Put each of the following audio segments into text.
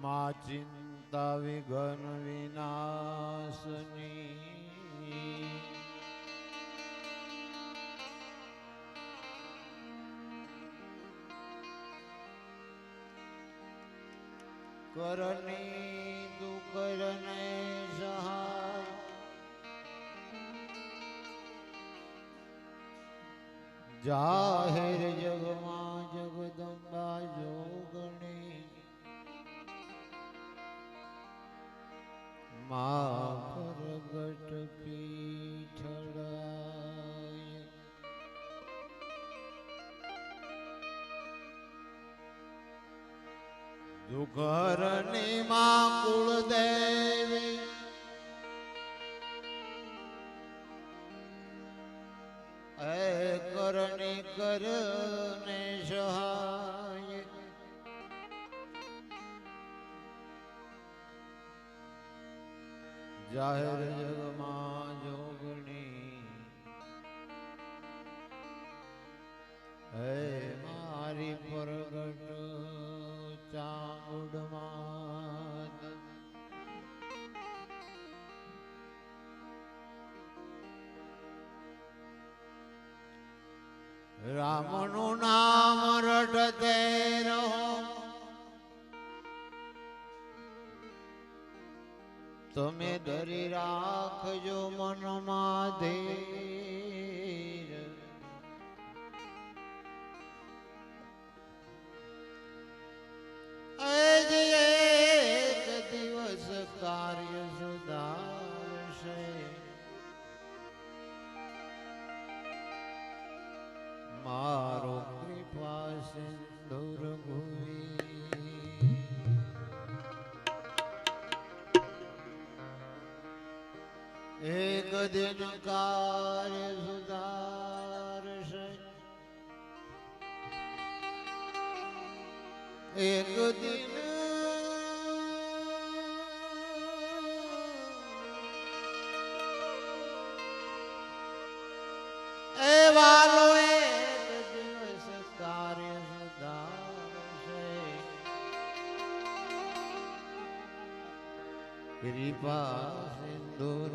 મા ચિંતા વિઘન વિનાશની કરની દુકરને સહાય જાહેર જગમાં જગદંબા જોગણી મા પ્રગટ પીઠડાય દુઘરની મા કુળદેવી કરણી કરને સહાય જાહેર જગમાં જોગણી હે મારી પ્રગટ ચામુંડમાં રામનું નામ રટતે રહો તમે ધરી રાખજો મનમાં ધીર એક દિવસ કાર્ય સુધારશે મારો કૃપા સિંદુર ભૂમિ એક દિન કાર્ય સુધારશે એક દિન વાલો એક દિવસ કાર્ય સુધારશે કૃપા સિંદુર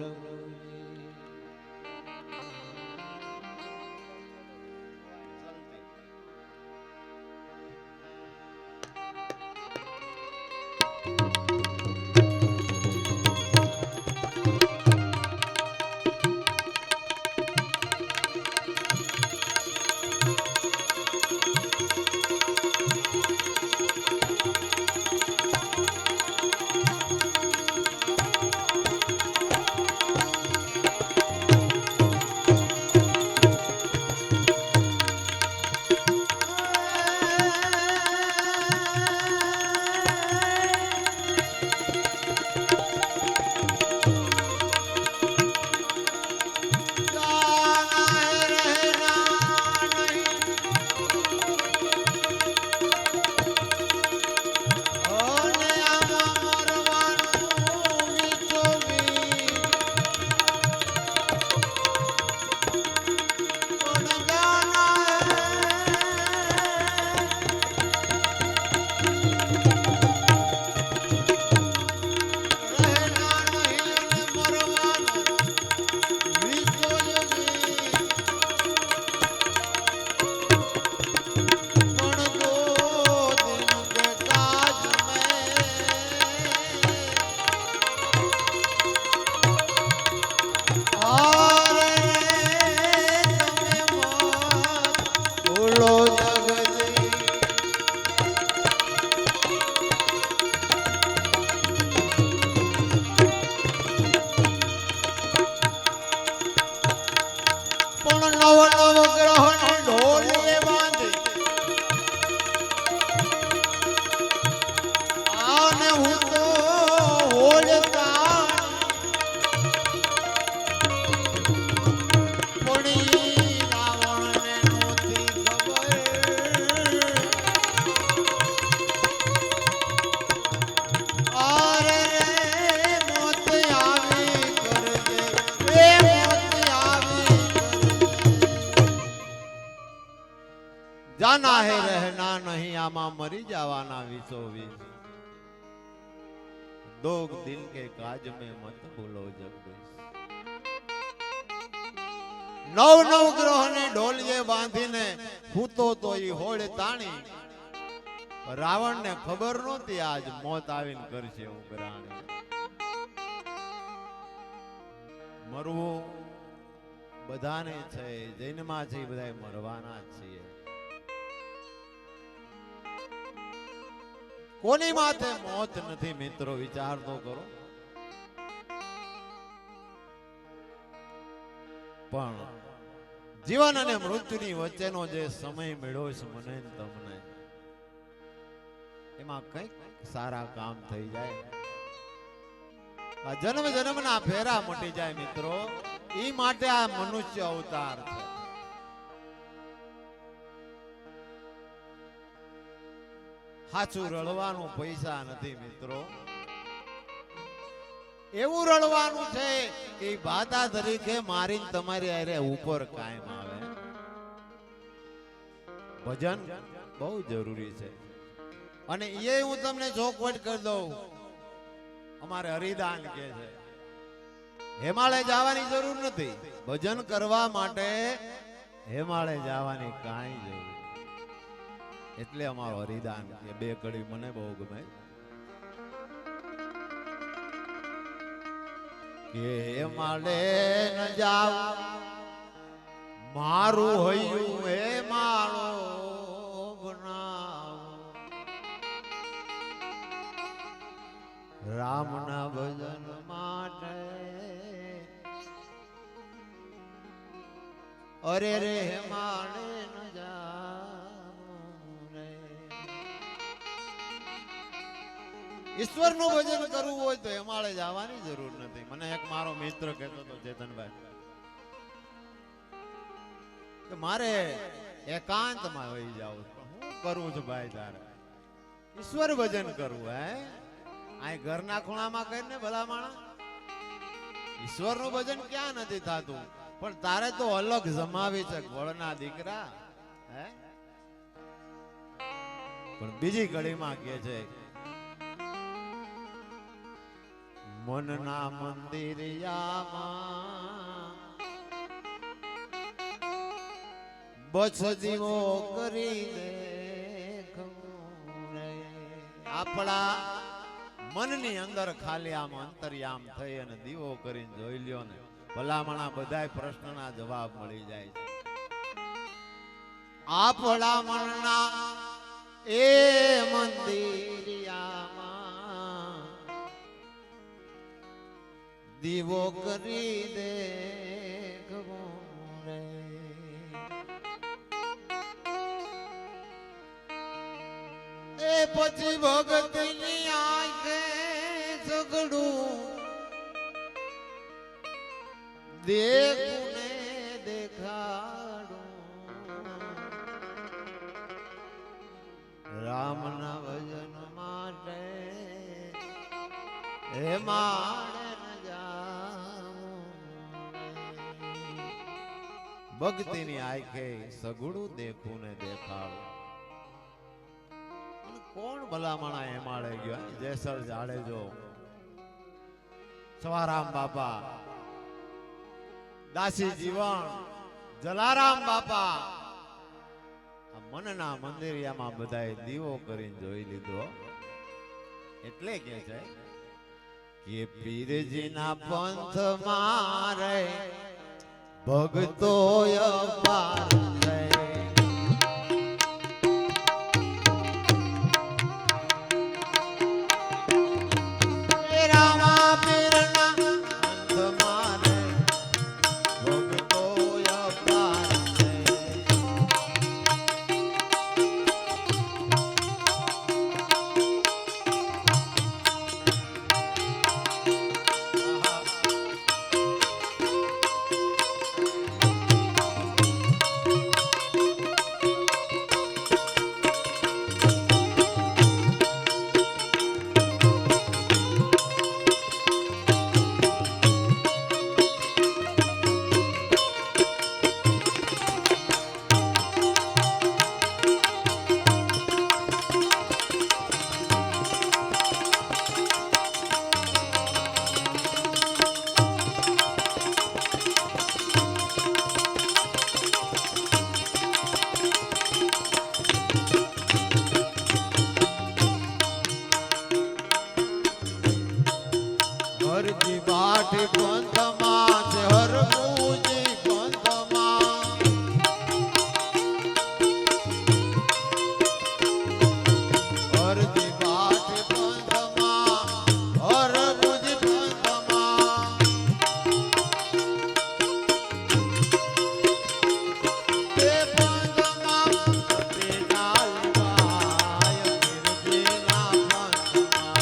જાના હે રહેના નહીં આમાં મરી જવાના 2020 दोग दिल के काज में मत भूलो जगदीश। नव नव ग्रह ने ढोलिए बांधीने फूतो तो ई होड़ ताणी। रावण ने खबर नहोती आज मौत आवीने करशे उगराणी। मरवो बधाने छे, जन्मा छे बधाय मरवाना छे। कोनी माथे मौत नहीं मित्रों, विचार तो करो। पण जीवन अने मृत्युनी वच्चेनो जे समय मेळ्यो छे मने ने तमने, एमां कंईक सारा काम थई जाय। आ जन्म जन्मना फेरा मटी जाय मित्रों, ई माटे आ मनुष्य अवतार छे। हाचू रळवानुं पैसा नथी मित्रों, एवुं रळवानुं छे કે બાધા તરીકે મારીને તમારી આરે ઉપર કાયમ આવે। ભજન બહુ જરૂરી છે અને એ હું તમને ચોખવટ કરી દઉં। અમારે હરિદાન કે છે હિમાલય જવાની જરૂર નથી, ભજન કરવા માટે હિમાલય જવાની કાંઈ જરૂર નથી। એટલે અમારો હરિદાન કે બે કડી મને બહુ ગમે કે હિમાલય ન જાવ મારું હૈયું હે માળો બનાવ, રામના ભજન માટે અરે રે હિમાલય ન જાવ રે। ઈશ્વર નું ભજન કરવું હોય તો હિમાલય જવાની જરૂર નથી। મને એક મારો મિત્ર કહેતો હતો ચેતનભાઈ કે મારે એકાંતમાં વહી જાવ, હું કરું છું ભાઈ તારે ઈશ્વર ભજન કરવું હે? આ ઘરના ખૂણામાં કરીને ભલા માણા ઈશ્વર નું ભજન ક્યાં નથી થતું? પણ તારે તો અલગ જમાવી છે વળના દીકરા હે। પણ બીજી કડીમાં કે છે મનના મંદિરિયામાં બસ દીવો કરી દેખવું રે। આપણા મનની અંદર ખાલી આમ અંતર્યામ થઈ અને દીવો કરીને જોઈ લ્યો ને ભલામણા બધાય પ્રશ્નના જવાબ મળી જાય છે। આપણા મનના એ મંદિરિયામાં દીવો કરી દેખવું રે। એ પછી ભગતની આંખે ઝઘડું દેખું ને દેખાડું, રામના ભજન માટે હે માણે ન જાવું। ભક્તિની આંખે સગડું દેખું ને દેખાડું। કોણ ભલામણા હેમાળે ગયો? જેસલ જાડેજો, સવારામ બાપા, દાસી જીવન, જલારામ બાપા, આ મનના મંદિરિયામાં બધાએ દીવો કરીને જોઈ લીધો। એટલે કે છે કે પીરજીના પંથ મારે ભક્તો અપાર છે। વાટી પંથમાં છે હરમુજી પંથમાં હરજી વાટી પંથમાં હરમુજી પંથમાં તે પંથમાં સતી ડાલવાય ગિરજીના પંથમાં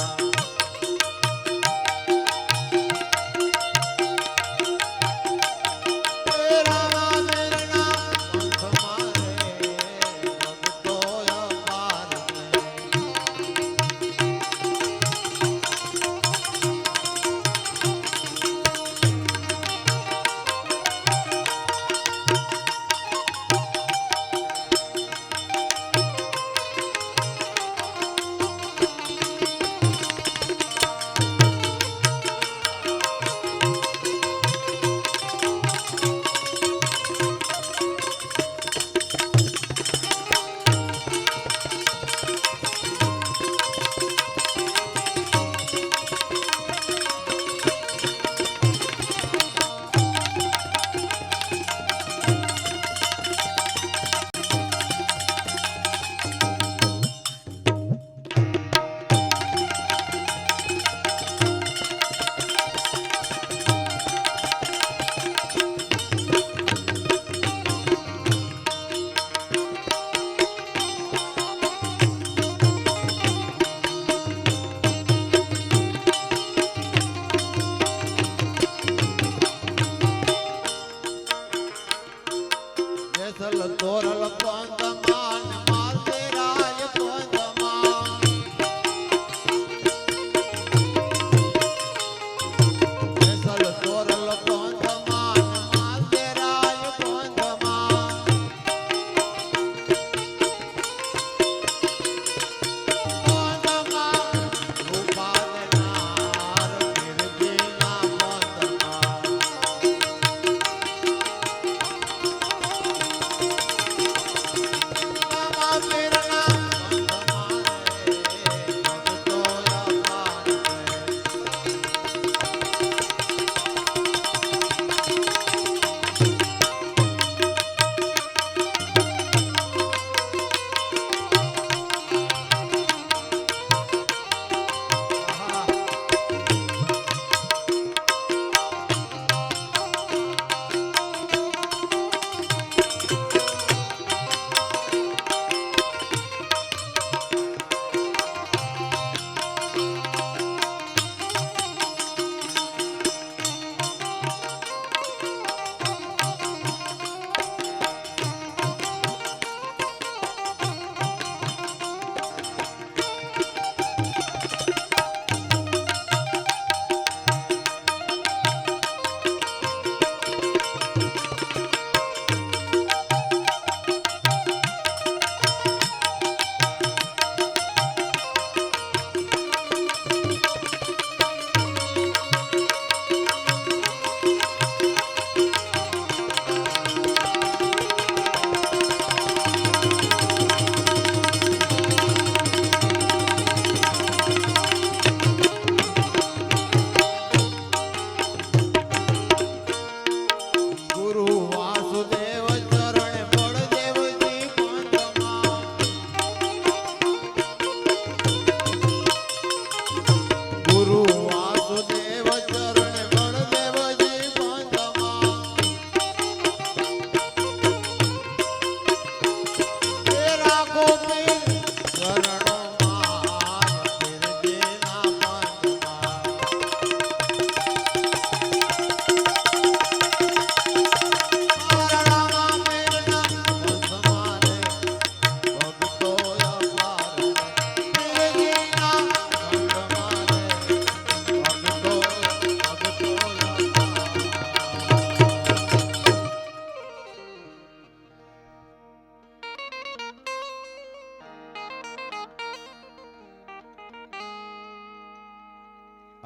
તોરલ પંથમાં માલદેરાય પંથમાં કેસલ તોરલ પંથમાં માલદેરાય પંથમાં પંથમાં રૂપાલનાર ગિરજીના પંથમાં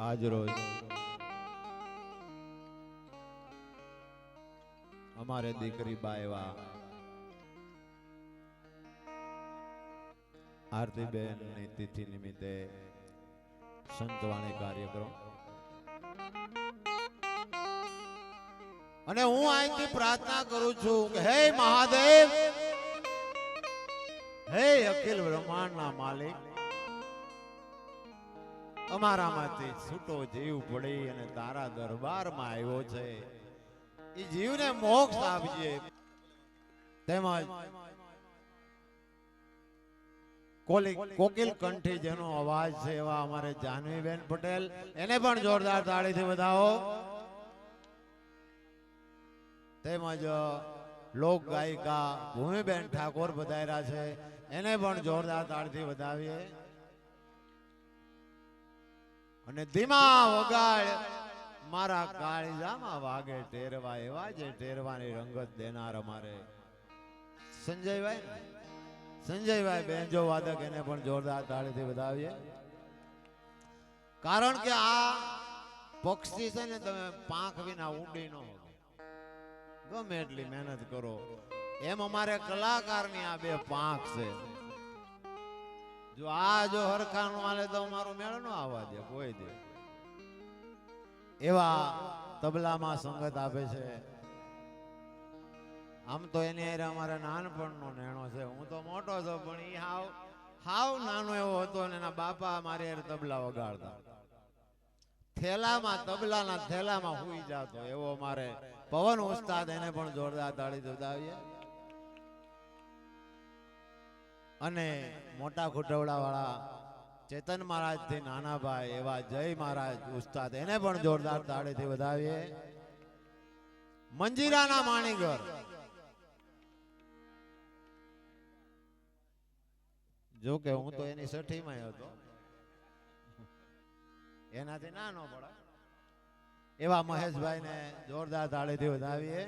આજ રોજ અમારે દીકરી બાયવા આરતીબેન ની તિથિ નિમિત્તે સંતવાણી કાર્યક્રમ અને હું અહીંથી પ્રાર્થના કરું છું કે હે મહાદેવ, હે અખિલ બ્રહ્માંડના માલિક, અમારામાંથી છૂટો જીવ પડી અને તારા દરબારમાં આવ્યો છે, એ જીવને મોક્ષ આપજે. તેમજ કોકિલ કંઠી જેનો અવાજ છે એવા અમારે જાનવીબેન પટેલ, એને પણ જોરદાર તાળીથી વધાવો. તેમજ લોક ગાયિકા ભૂમિબેન ઠાકોર પધાર્યા છે, એને પણ જોરદાર તાળીથી વધાવીએ. અને ધીમા વગાડ મારા કાળજામાં વાગે ટેરવા, એવા જે ટેરવાની રંગત દેનાર અમારે સંજયભાઈ બેનજો વાદક, એને પણ જોરદાર તાળીથી વધાવીએ. કારણ કે આ પક્ષી છે ને, તમે પાંખ વિના ઉડી ન હોય, ગમે એટલી મહેનત કરો એમ અમારે કલાકારની આ બે પાંખ છે. જો હરખાનું હાલે તો અમારો મેળ ન આવવા દે કોઈ દે. એવા તબલામાં સંગત આપે છે. આમ તો એની હારે અમારે નાનપણનો નેણો છે. હું તો મોટો હતો, પણ ઈ હાવ નાનો એવો હતો ને એના બાપા મારી હારે તબલા વગાડતા. તબલાના થેલામાં હુઈ જાતો એવો મારે પવન ઉસ્તાદ, એને પણ જોરદાર તાળી વધાવીએ. અને મોટા ખુટવડા વાળા ચેતન મહારાજ થી નાના ભાઈ એવા જય મહારાજ ઉસ્તાદ, એને પણ જોરદાર તાળીથી વધાવીએ. મંજીરાના માણીગર, જો કે હું તો એની સઠીમાં હતો, એનાથી નાનો પડે એવા મહેશભાઈ ને જોરદાર તાળીથી વધાવીએ.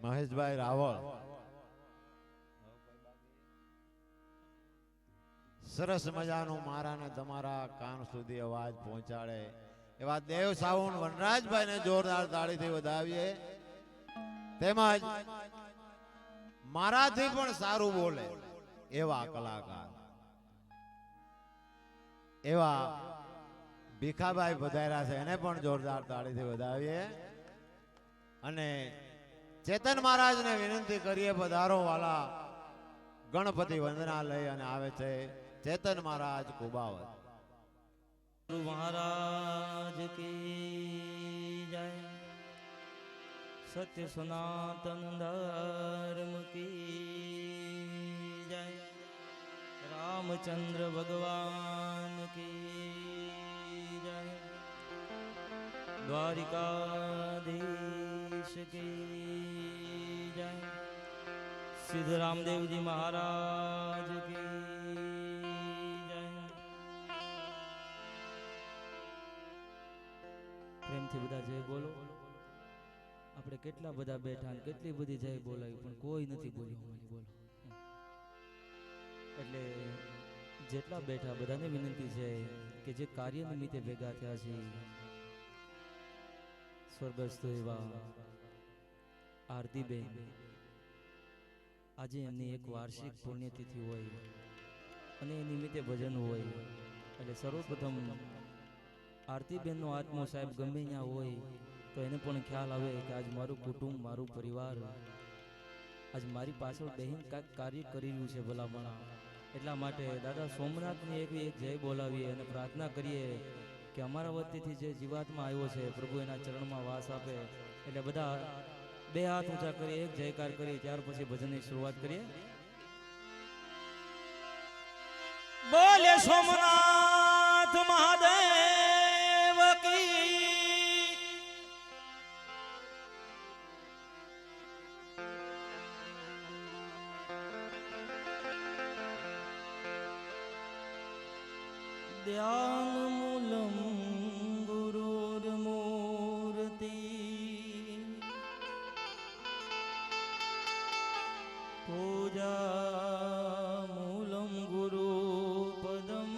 મહેશભાઈ રાવળ સરસ મજાનું મારા ને તમારા કાન સુધી અવાજ પહોંચાડે એવા દેવ સાઉન્ડ વનરાજભાઈ ને જોરદાર તાળીથી વધાવીએ. તેમજ મારાથી પણ સારું બોલે એવા કલાકાર એવા ભીખાભાઈ પધાર્યા છે, એને પણ જોરદાર તાળીથી વધાવીએ. અને ચેતન મહારાજને વિનંતી કરીએ, પધારો વાલા. ગણપતિ વંદના લઈ અને આવે છે ચેતન મહારાજ કુબાવત. મહારાજ કી જય, સત્ય સનાતન ધર્મ કી જય, રામચંદ્ર ભગવાન કી જય, દ્વારિકાધીશ કી જય, સિદ્ધ રામદેવજી મહારાજ કી જય. પ્રેમથી બધા જય બોલો. આપણે કેટલા બધા બેઠા ને કેટલી બધી જય બોલાવી, પણ કોઈ નથી બોલ્યું. બોલો એટલે જેટલા બેઠા બધાને વિનંતી છે કે જે કાર્ય નિમિત્તે ભેગા થયા છે, સ્વર્ગસ્થ એવા આરતીબેન, આજે એમની એક વાર્ષિક પુણ્યતિથિ હોય અને એ નિમિત્તે ભજન હોય, એટલે સર્વપ્રથમ આરતીબેનનો આત્મો સાહેબ ગમે ત્યાં હોય તો એને પણ ખ્યાલ આવે કે આજ મારું કુટુંબ, મારું પરિવાર આજ મારી પાછળ બહેન કાંઈક કાર્ય કરી રહ્યું છે ભલામણા. એટલા માટે દાદા સોમનાથની એક જય બોલાવીએ અને પ્રાર્થના કરીએ કે અમારા વતીથી જે જીવાત્મા આવ્યો છે પ્રભુ એના ચરણમાં વાસ આપે. એટલે બધા બે હાથ ઊંચા કરી એક જયકાર કરી ત્યાર પછી ભજનની શરૂઆત કરીએ. બોલે સોમનાથ મહાદેવ કી, ધ્યાન મૂલમ ગુરુર્મૂર્તિ, પૂજા મૂલમ ગુરુપદમ,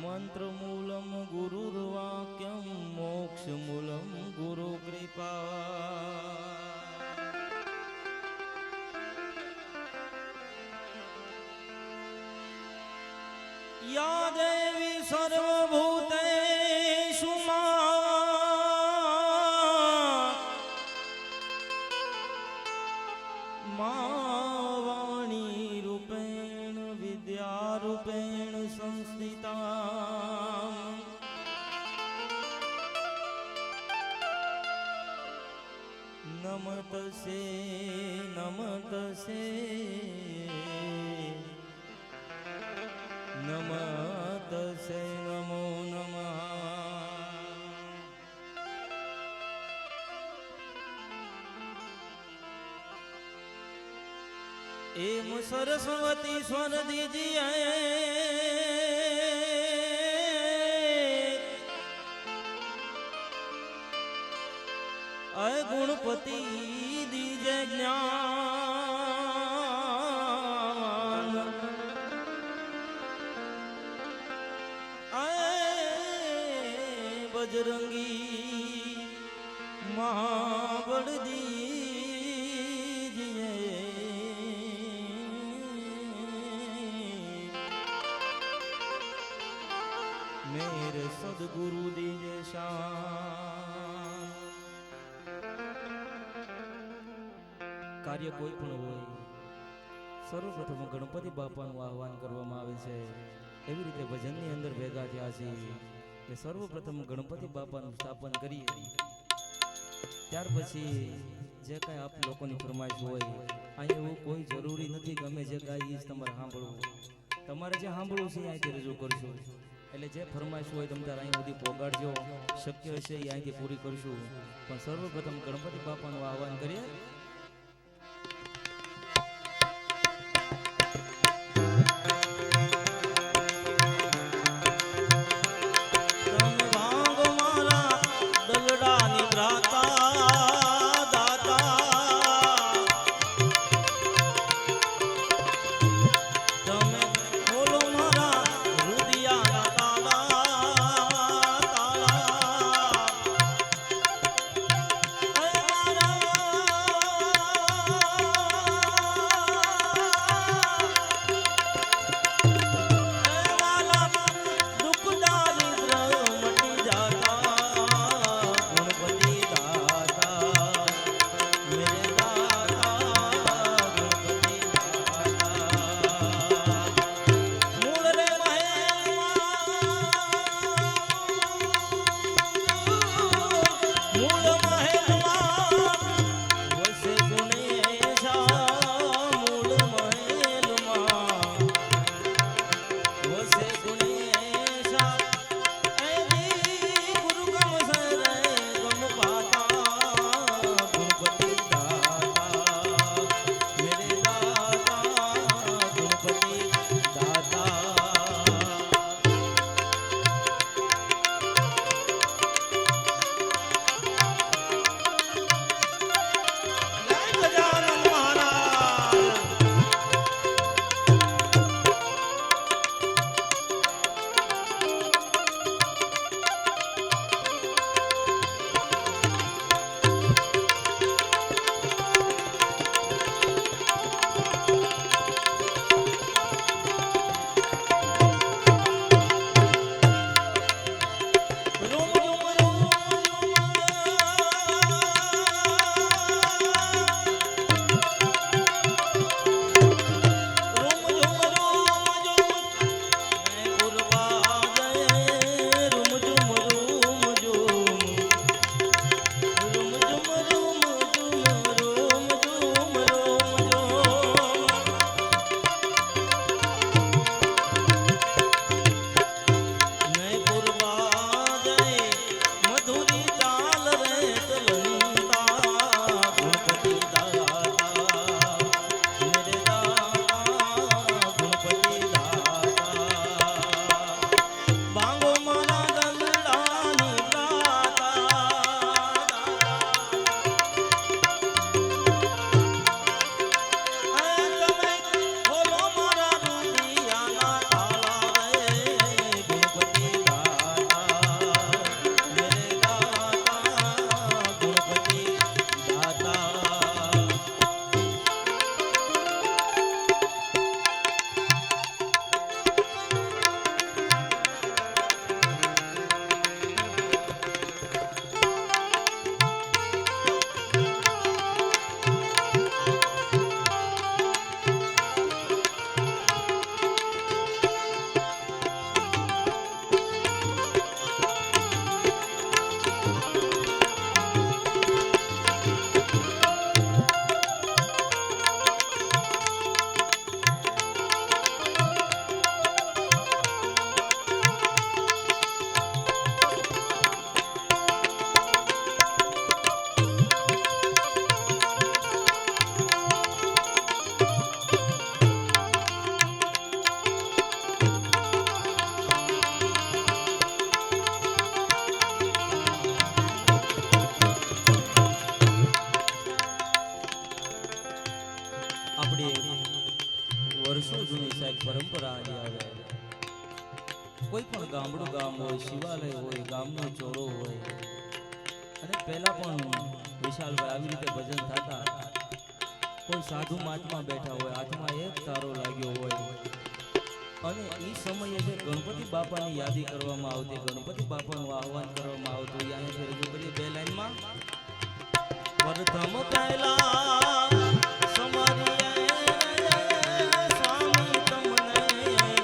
મંત્ર મૂલમ ગુરુર્વાક્યમ, મોક્ષ મૂલમ ગુરુ કૃપા. યા દેવી સર્વભૂતેષુ મા રૂપેણ સંસ્થિતા નમતસે નમતસે નમતસે નમો નમઃ એમ સરસ્વતી સ્વર દીજીએ ગુણપતિ દીજે જ્ઞાન બજરંગી મહાબળ દીજે મેરે સદગુરુ દીજે શાન કાર્ય કોઈ પણ હોય સર્વપ્રથમ ગણપતિ બાપાનું આહવાન કરવામાં આવે છે એવી રીતે ભજનની અંદર ભેગા થયા છે કે સર્વપ્રથમ ગણપતિ બાપાનું સ્થાપન કરીએ ત્યાર પછી જે કાંઈ આપ લોકોની ફરમાઈશ હોય અહીંયા એવું કોઈ જરૂરી નથી ગમે જે કાંઈ એ જ તમારે સાંભળવું તમારે જે સાંભળવું છે અહીંથી રજૂ કરશું એટલે જે ફરમાઈશ હોય તમે તારે અહીં સુધી પોગાડજો શક્ય હશે એ અહીંથી પૂરી કરશું પણ સર્વપ્રથમ ગણપતિ બાપાનું આહવાન કરીએ કોઈ પણ ગામડું ગામ હોય, શિવાલય હોય, ગામનો ચોરો હોય, અને પહેલા પણ વિશાલભાઈ આવી રીતે ભજન થતા. કોઈ સાધુ મહાત્મા બેઠા હોય, હાથમાં એક તારો લાગ્યો હોય, અને એ સમયે જે ગણપતિ બાપાની યાદી કરવામાં આવતી, ગણપતિ બાપાનું આહવાન કરવામાં આવતું, એ અહીંયા રજૂ કરી બે લાઈનમાં. પ્રથમ પહેલા સમરીએ સ્વામી તમને મેર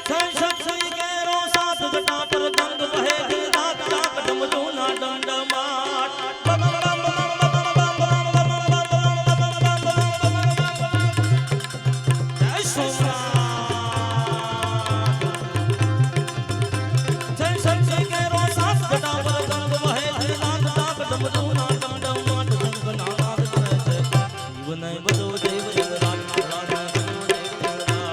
જય સત્સંગ કેરો સાત જટા પર ગંગ વહે ગિરનાથ ડાક ડમરૂના ડમડમાટ જય સોમનાથ જય સત્સંગ કેરો સાત જટા પર ગંગ વહે ગિરનાથ ડાક ડમરૂના ડમડમાટ ગંગના નાદ કરે છે જીવનય બધો દેવ દેવરાજ નારાયણ બધો દેવ દેવરાજ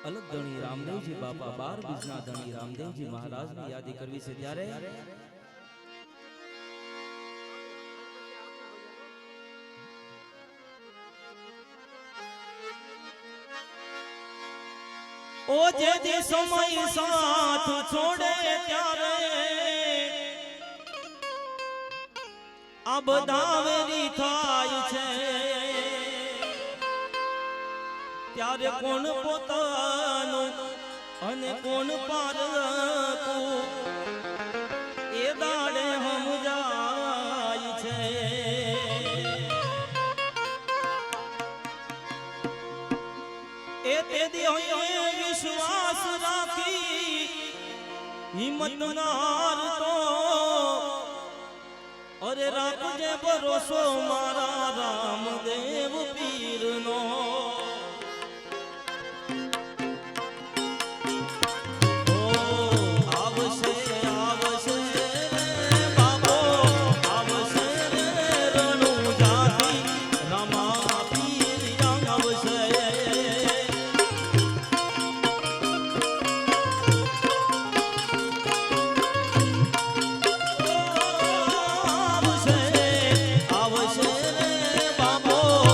અલગ ધણી રામદેવજી બાપા 12 બીજના ધણી રામદેવજી મહારાજની યાદી કરવી છે ત્યારે ઓ જે જે સમય સાથ છોડે ત્યારે આ બધા વેરી થાય છે ત્યારે કોણ પોતાનું અને કોણ પારકું એ દાડે સમજાય છે એ તે વિશ્વાસ રાખી હિંમત ના હારતો અરે રાખજે ભરોસો મારા રામદેવ પીરનો આવશે રે બાબો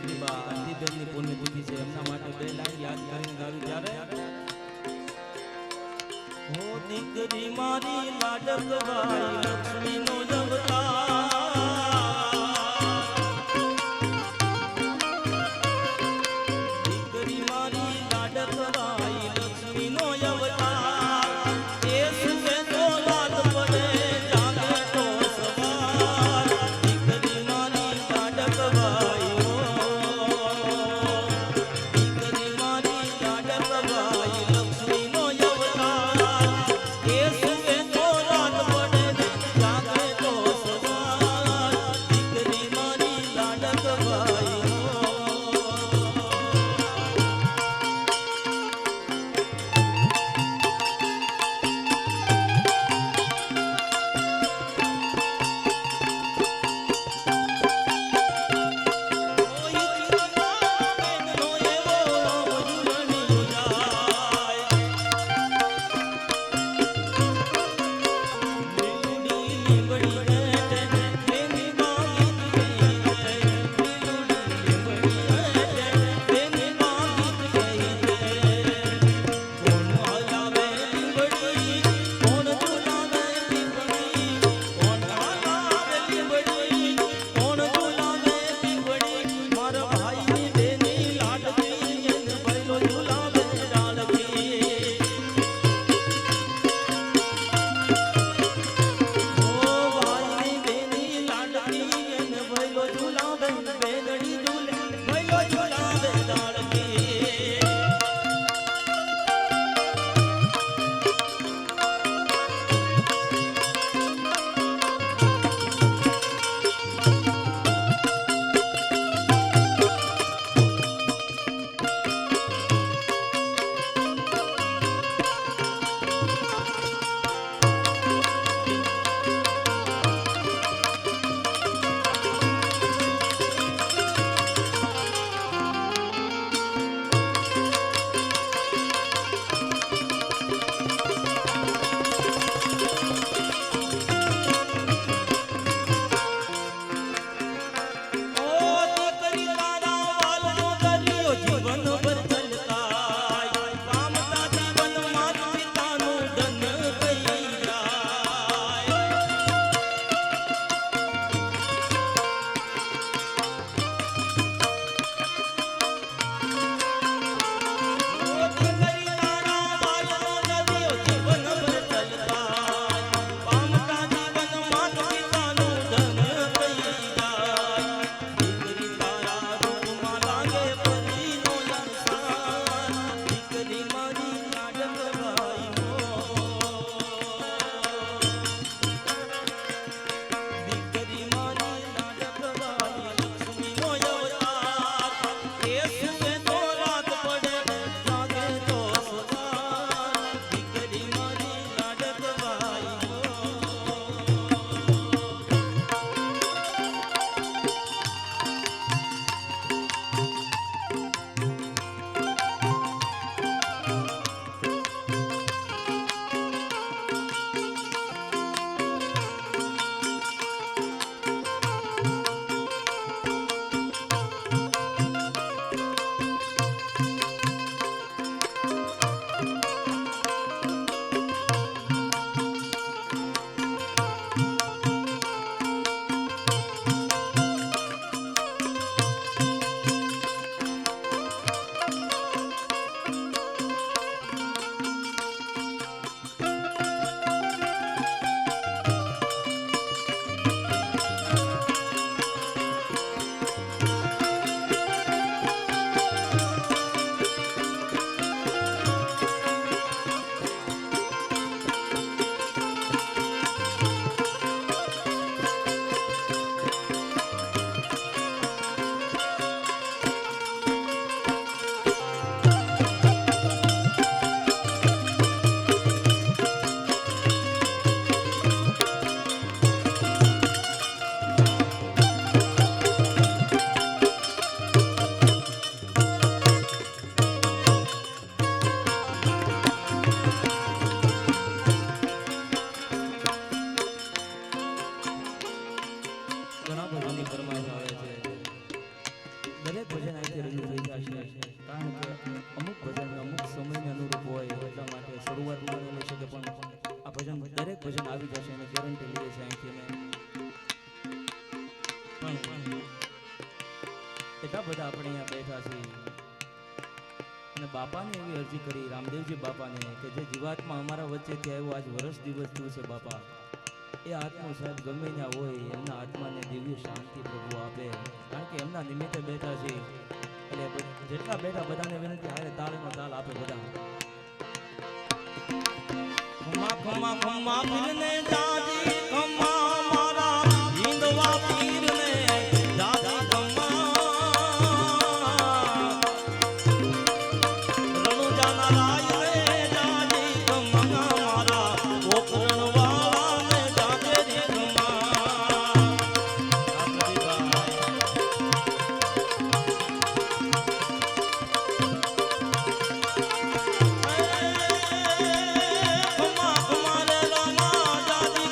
જયંતી બા આરતીબેનની પુણ્યતિથિ છે એમના માટે બે લાઈન યાદ કરીને ગાવી ત્યારે હો દીકરી મારી લાડકવાઈ લક્ષ્મીનો અવતાર દીકરી મારી લાડકવાઈ લક્ષ્મીનો અવતાર એ સુવે તો રાત પડે જાગે તો સવાર દીકરી મારી લાડકવાઈ દીકરી મારી લાડકવાઈ લક્ષ્મીનો અવતાર એ સુવે તો રાત પડે જાગે તો સવાર દીકરી મારી લાડકવાઈ દરેક ભજન અહીંથી રજૂ થઈ જશે, કારણ કે અમુક ભજન અમુક સમયને અનુરૂપ હોય એટલા માટે શરૂઆત બની શકે, પણ આ ભજન દરેક ભજન આવી જશે એની ગેરંટી લઈએ છીએ અહીંથી અમે. પણ એટલા બધા આપણે અહીંયા બેઠા છીએ અને બાપાને એવી અરજી કરી રામદેવજી બાપાને કે જે જીવાત્મા અમારા વચ્ચેથી આવ્યો આજ વર્ષ દિવસ થયું છે બાપા, એ આત્મા સાહેબ ગમે ત્યાં હોય એમના આત્માને દિવ્ય શાંતિ પ્રભુ આપે, કારણ કે એમના નિમિત્તે બેઠા છે. એટલે જેટલા બેઠા બધાને વિનંતી હારે તાળીનો તાલ આપે બધા. ખમા ખમા ખમા પીરને જાજી ખમા મારા હિંદવા પીરને જાજી ખમા રણુજાના રાય રે જાજી ખમા મારા ઓકરણ વાળાને જાજે ખમા. ખમા ખમા રે રામા જાજી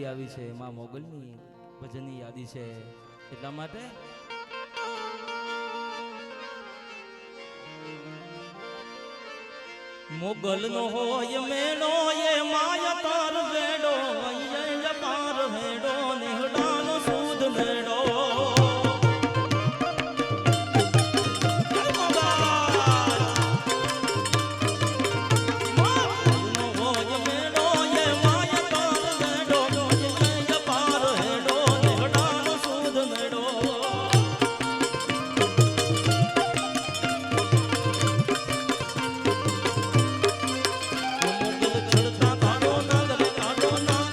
યાદી આવી છે એમાં મોગલની ભજનની યાદી છે એટલા માટે મોગલ નો હોય મેળો એ માયા તાર વેડો એ પાર હેડો નેહડાનો સૂદ મેળો ચડતા કાઢો નાગરે કાઢો ના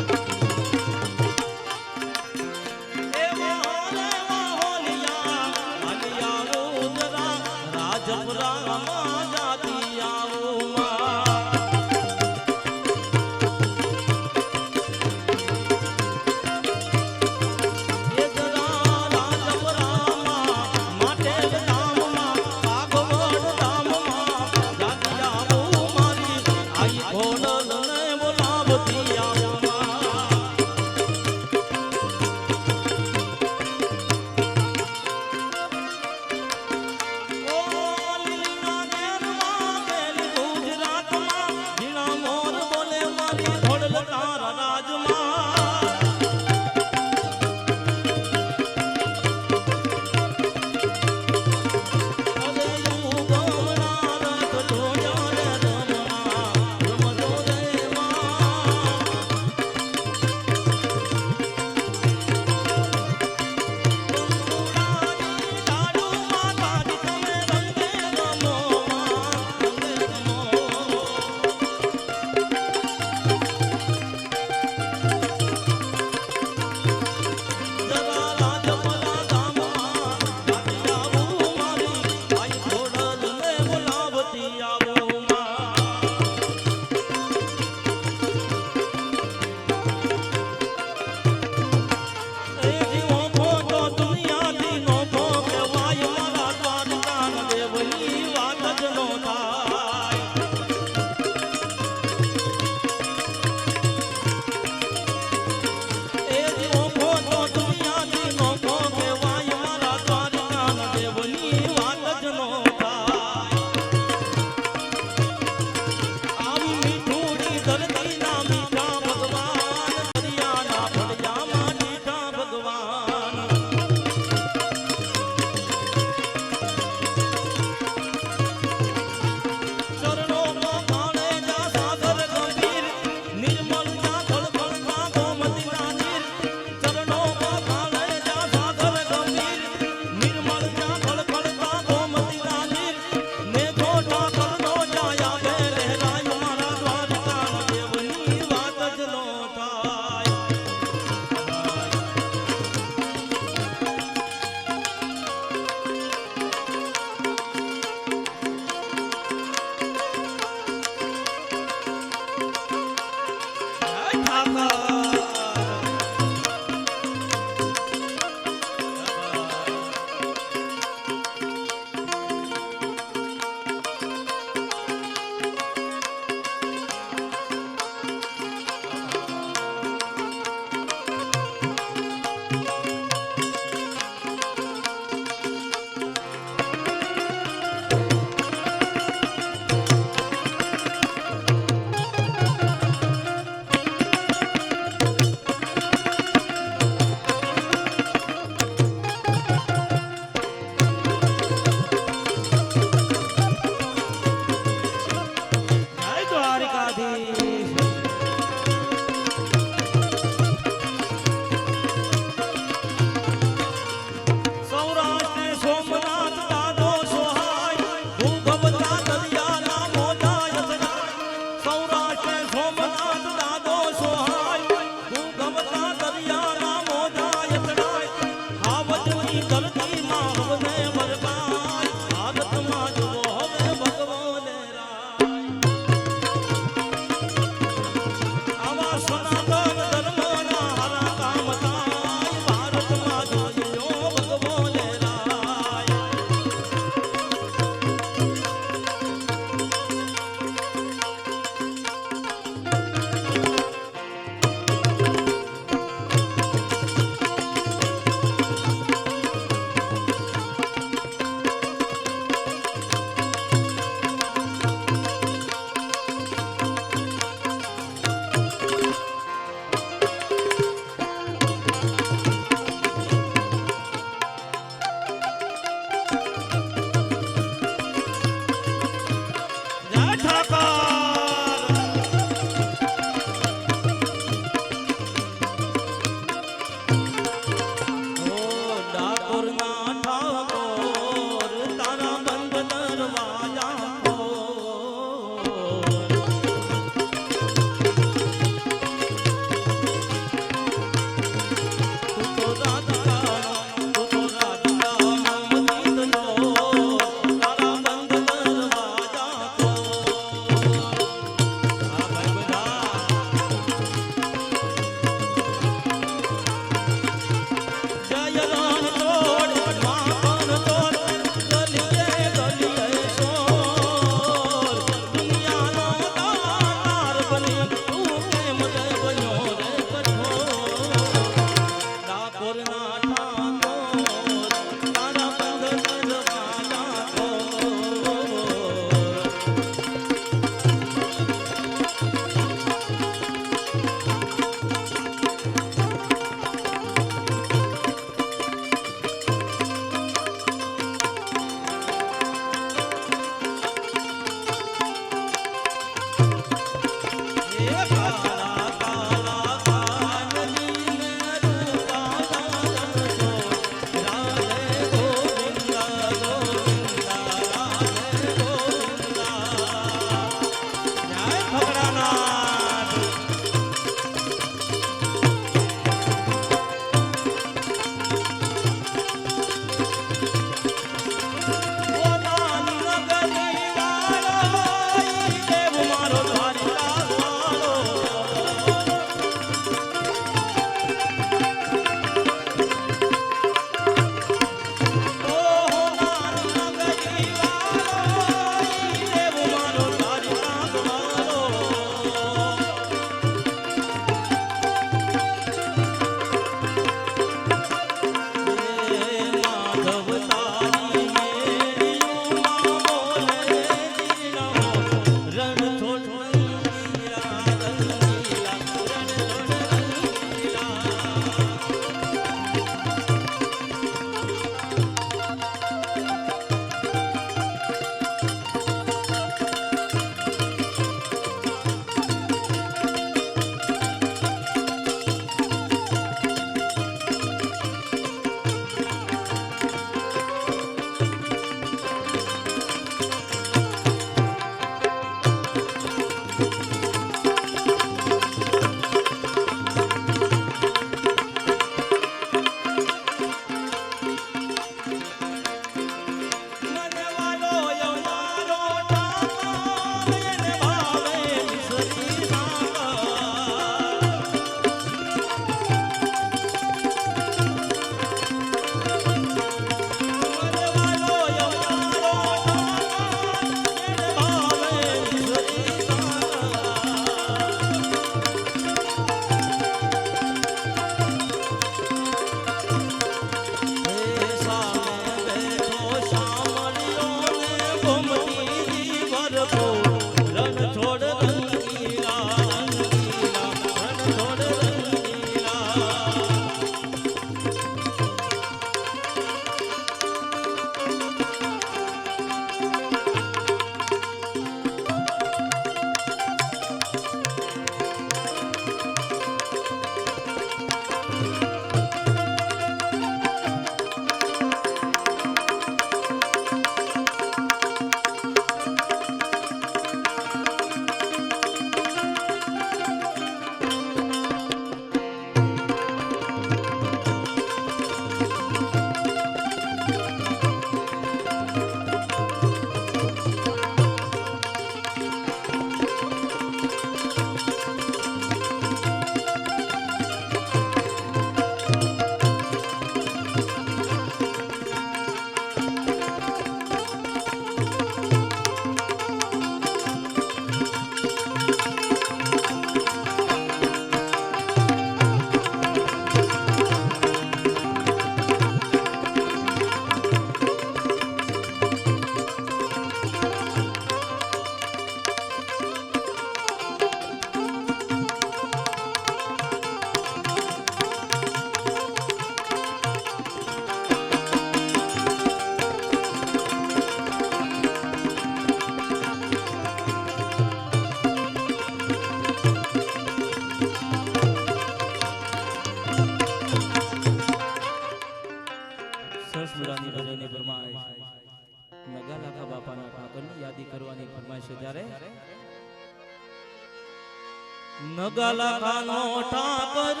નગાલાખાનો ઠાકર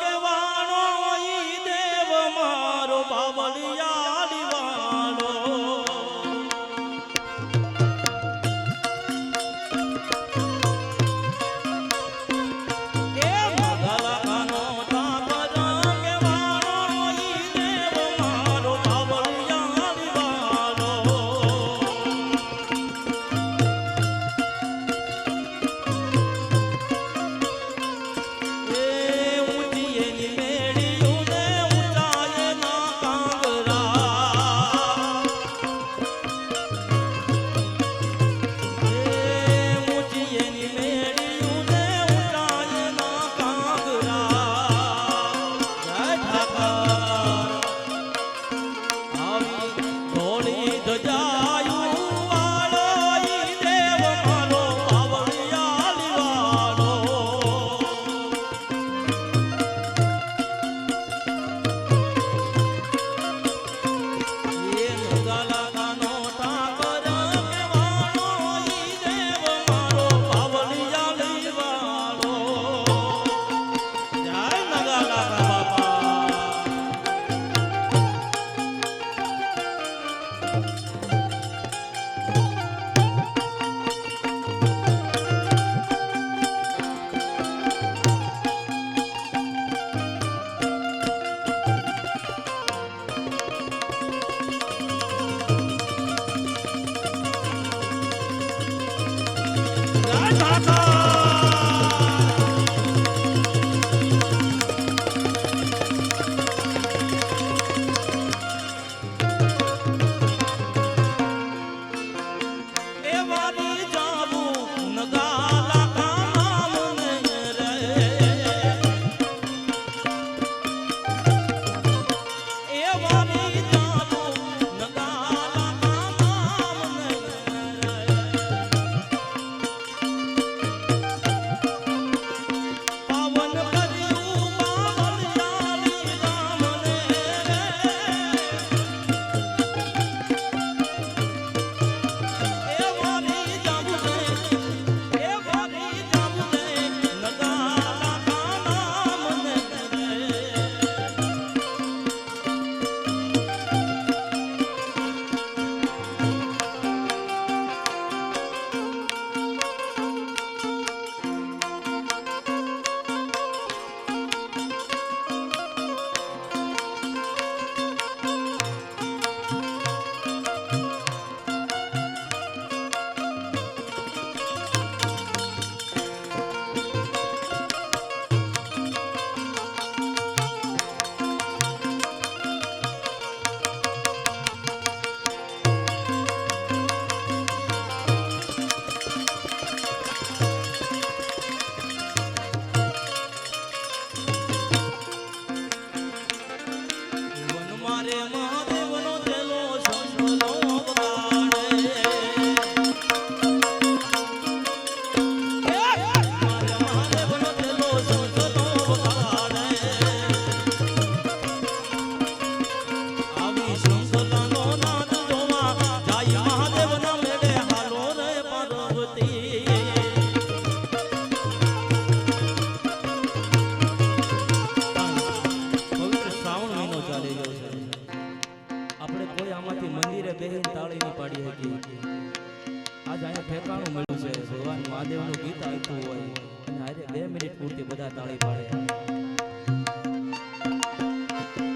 કેવાણો ઈ દેવ મારો બાવળિયા દિવાળો એ નગાલાખાનો ઠાકર કેવાણો ઈ દેવ મારો બાવળિયા દિવાળો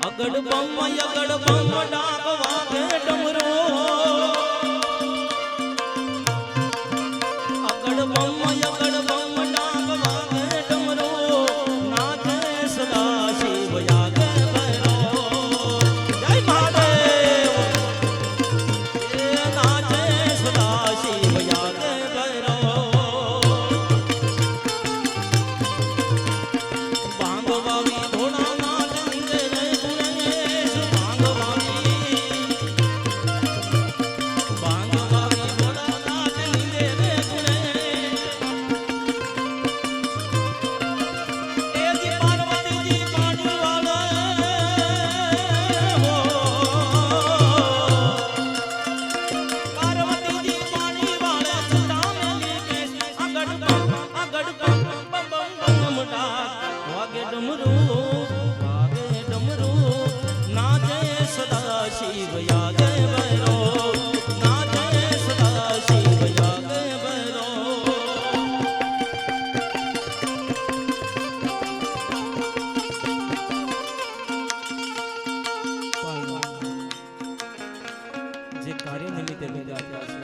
અગડ બમ ડાક વાગે ડમરો અગડ બમ ડાક વાગે ડમરો નાચે સદા શિવ યાગે ભૈરો જય મહાદેવ એ નાચે સદા શિવ યાગે ભૈરો ભાંગવાવી ઘોડા નાચ નીંદે રે ગુણેશ ભાંગવાવી ઘોડા નાચ નીંદે રે ગુણેશ એજી પાર્વતીજી પાણી વાળે હો પાર્વતીજી પાણી વાળે સુતા મેલી કેસ આગળ બમ ડમરું વાગે ડમરું નાચે સદા શિવ યાગે ભૈરો નાચે સદા શિવ યાગે ભૈરો જે કાર્ય નિમિત્તે ભેગા થયા છે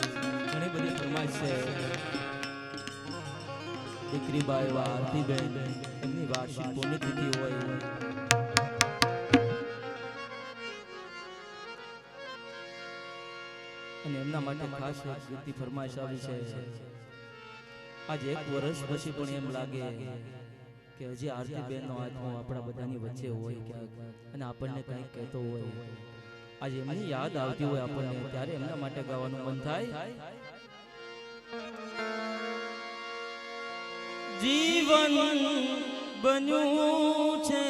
ઘણી બધી ફરમાઈશ છે દીકરી બાઈ આરતીબેન એમની વાર્ષિક પુણ્યતિથિ હોય અને એમના માટે ખાસ એક ગીતની ફરમાઈશ આવી છે આજે 1 વર્ષ પછી પણ એમ લાગે કે હજી આરતીબેન નો આત્મા આપણા બધાની વચ્ચે હોય ક્યાંક અને આપણને કંઈક કહેતો હોય આજે એમની યાદ આવતી હોય આપણને ત્યારે એમના માટે ગાવાનું મન થાય જીવન બન્યું છે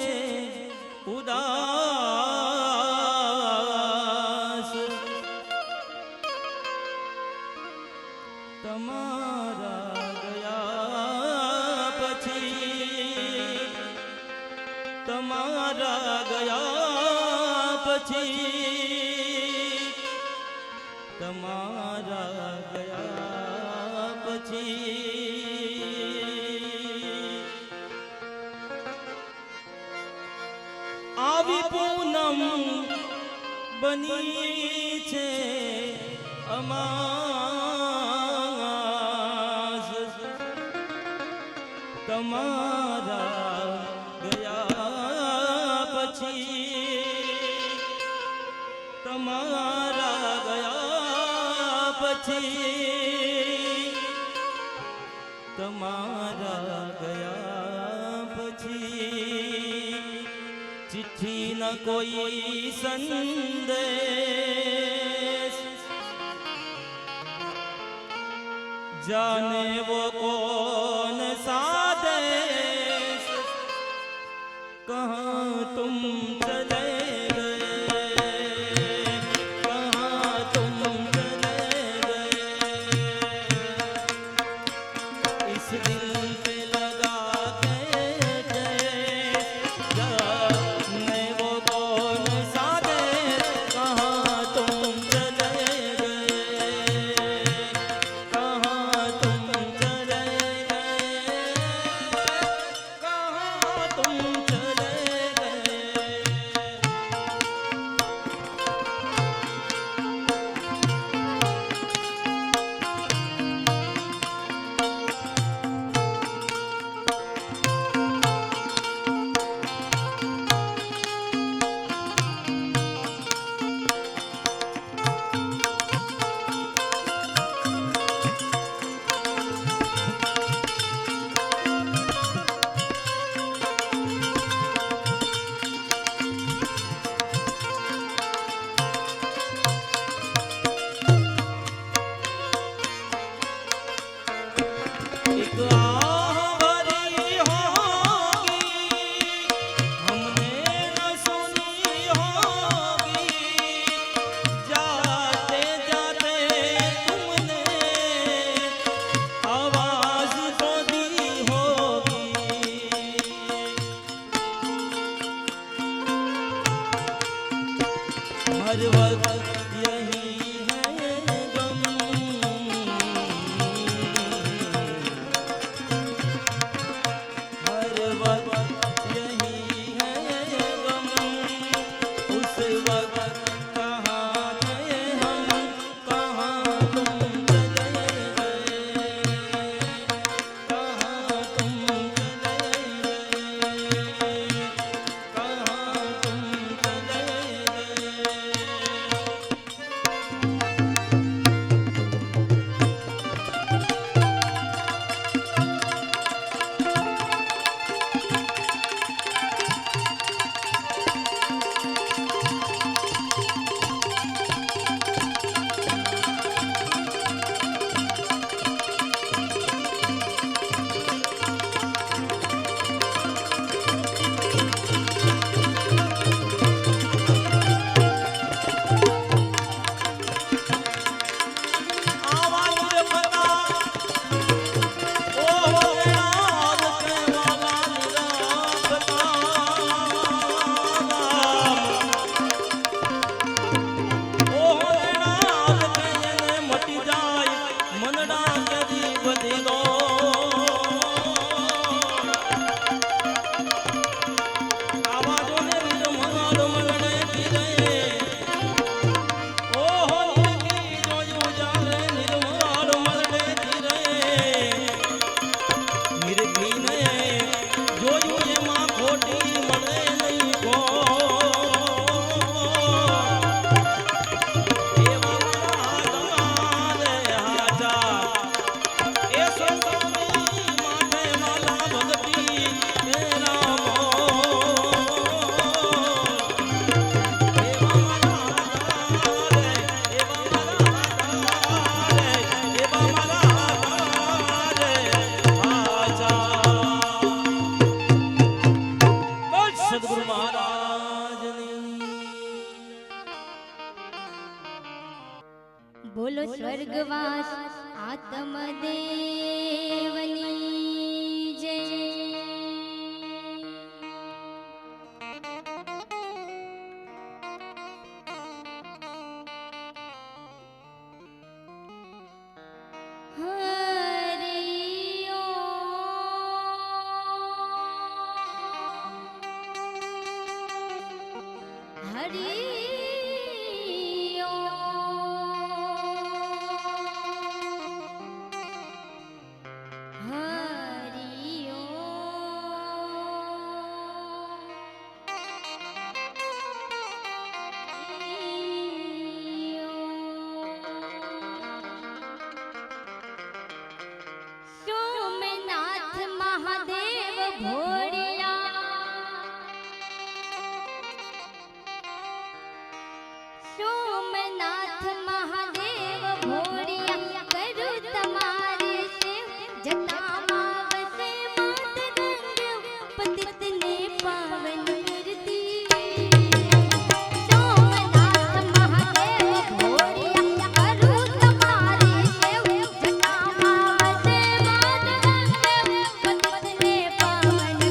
ઉદાસ તમારા ગયા પછી તમારા ગયા પછી તમારા ગયા પછી આવી પૂનમ બની છે અમાસ તમારા ગયા પછી તમારા ગયા પછી તમારા ગયા પછી चिट्ठी न कोई संदेश जाने वो कौन सा देश कहाँ तुम चले गए कहाँ तुम चले गए इस दिल पे लगा के हर वक्त यही है गम हर वक्त यही है गम उस वक्त कहाँ थे हम कहाँ तुम चले गए कहाँ तुम चले गए कहाँ तुम चले गए ભોળિયા સોમનાથ મહાદેવ ભોળિયા કરું તમારે સેવ જટામાં વસે માત ગંગે પતિતને પાવન કરતી સોમનાથ મહાદેવ ભોળિયા કરું તમારે સેવ જટામાં વસે માત ગંગે પતિતને પાવન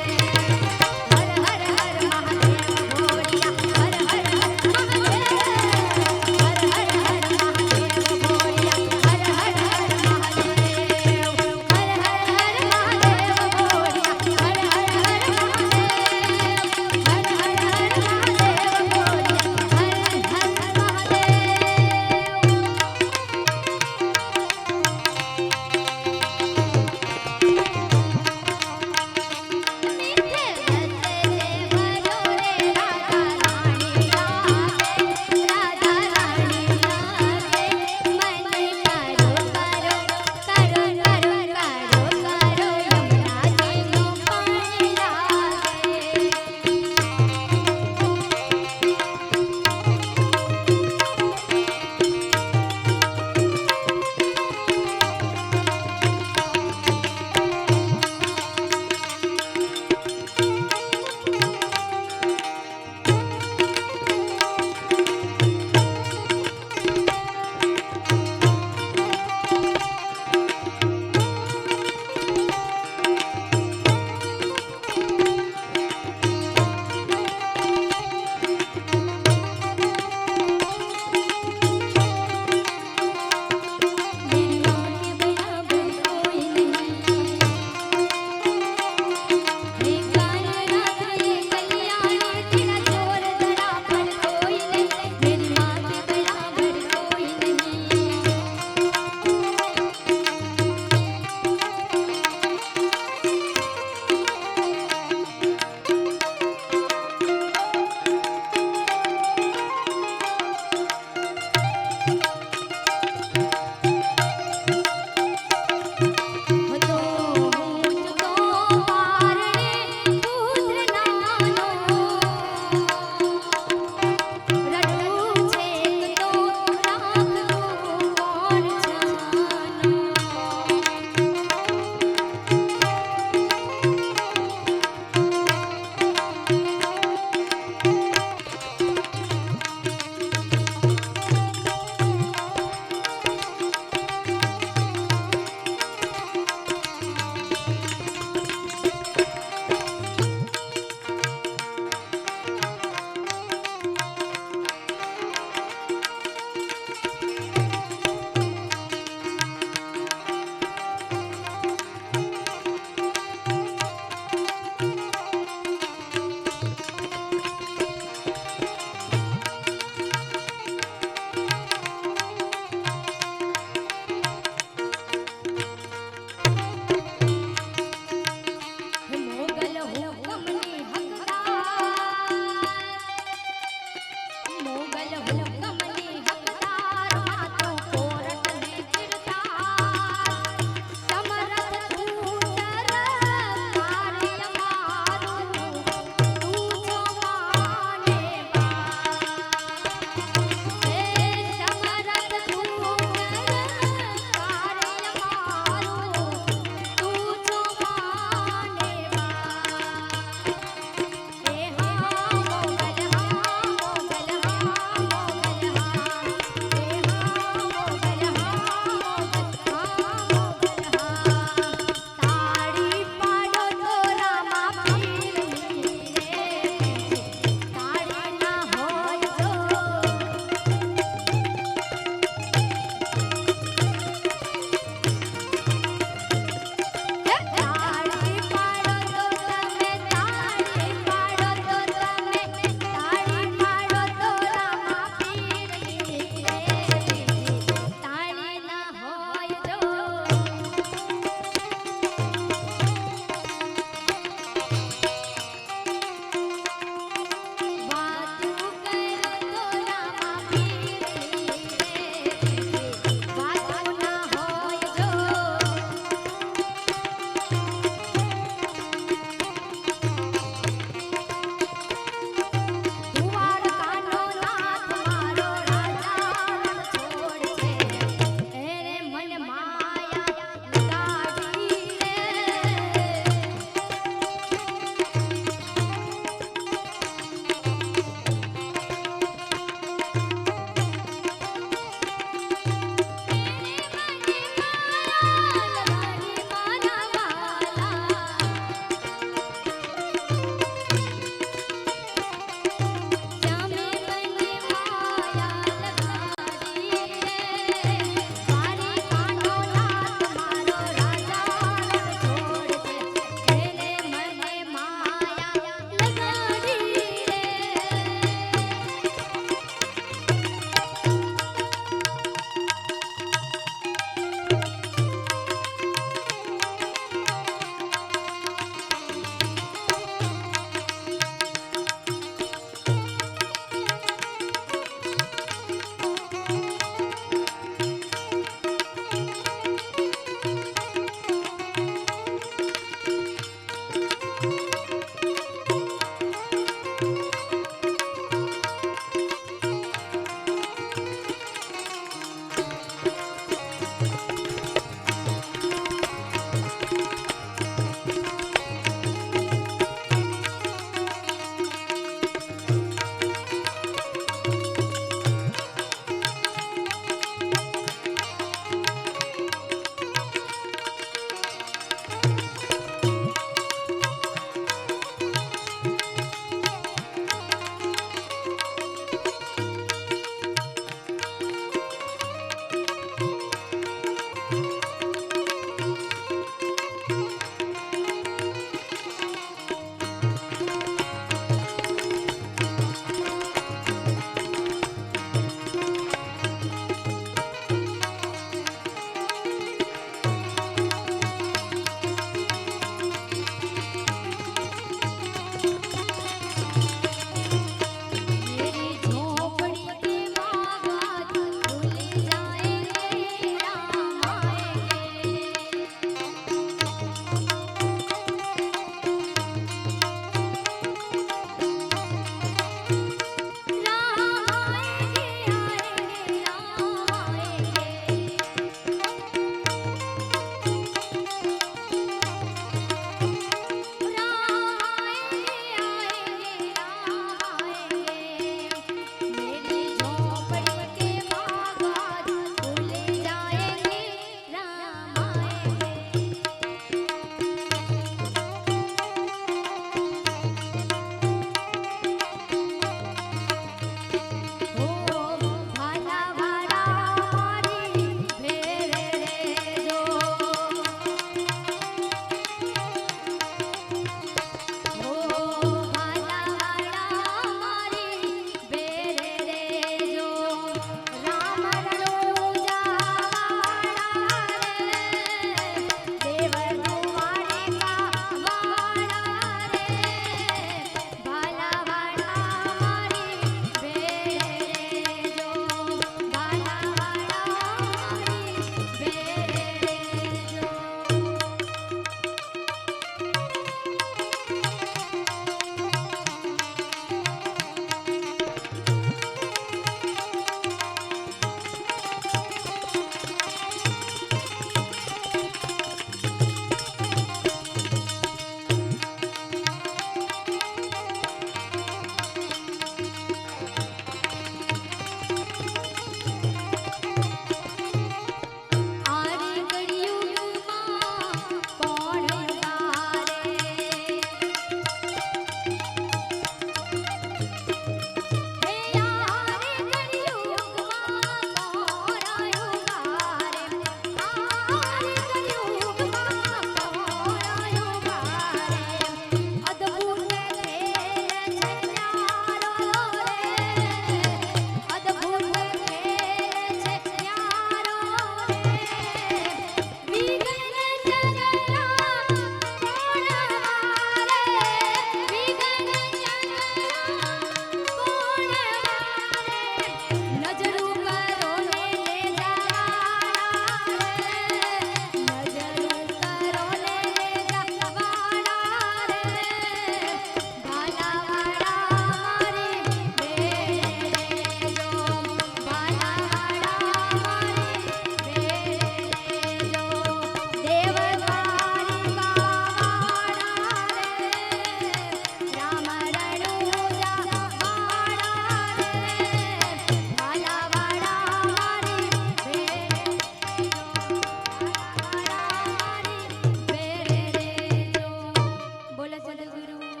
સદગુરુ